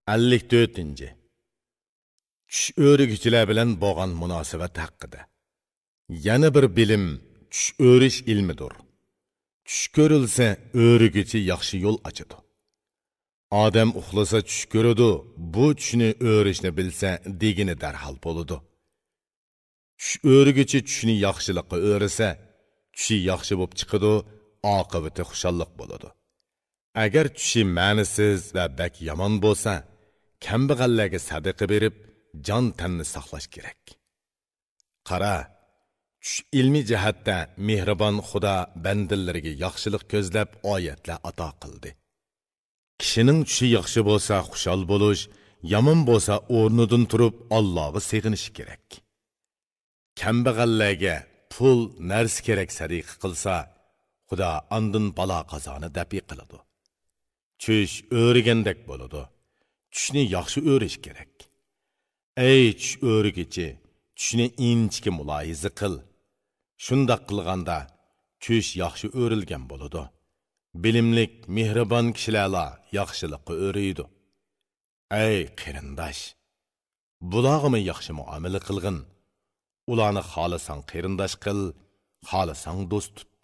54. Tush o'rgüchilar bilan bo'lgan munosabat haqida. Yana bir bilim tush o'rish ilmidir. Tush ko'rilsa o'rgüchi yaxshi yo'l ochadi. Odam uxlasa tush ko'radi, bu tushni o'rishni bilsa degini darhol bo'ladi. Tush o'rgüchi tushni yaxshilikqa o'risa, tushi yaxshi bo'lib chiqadi, oqibati xushalliq bo'ladi. Agar tushi ma'nisiz va bak yomon bo'lsa, kambag'allarga sadaqa berib, jon tanni saqlash kerak. Qara, tush ilmi jihatda mehribon Xudo bandalariga yaxshilik ko'zlab oyatlar ato qildi. Kishining tushi yaxshi bo'lsa xushal bo'lish, yomon bo'lsa o'rnidan turib Allohga sig'inish kerak. Kambag'allarga pul, narsa kerak sadiqa qilsa, Xudo andin balo qazoni dafi qiladi. Tush o'rgandek bo'ladi. Tushni yaxshi o'rish kerak. Ey tush o'rgichi, tushni inchki muloyiza qil. Shundoq qilganda tush yaxshi o'rilgan bo'ladi. Bilimlik, mehribon kishilar yaxshilikqa o'riydi. Ey qarindosh, bularga yaxshi muomala qilgin. Ularni xohlasang qarindosh qil, xohlasang do'st tut.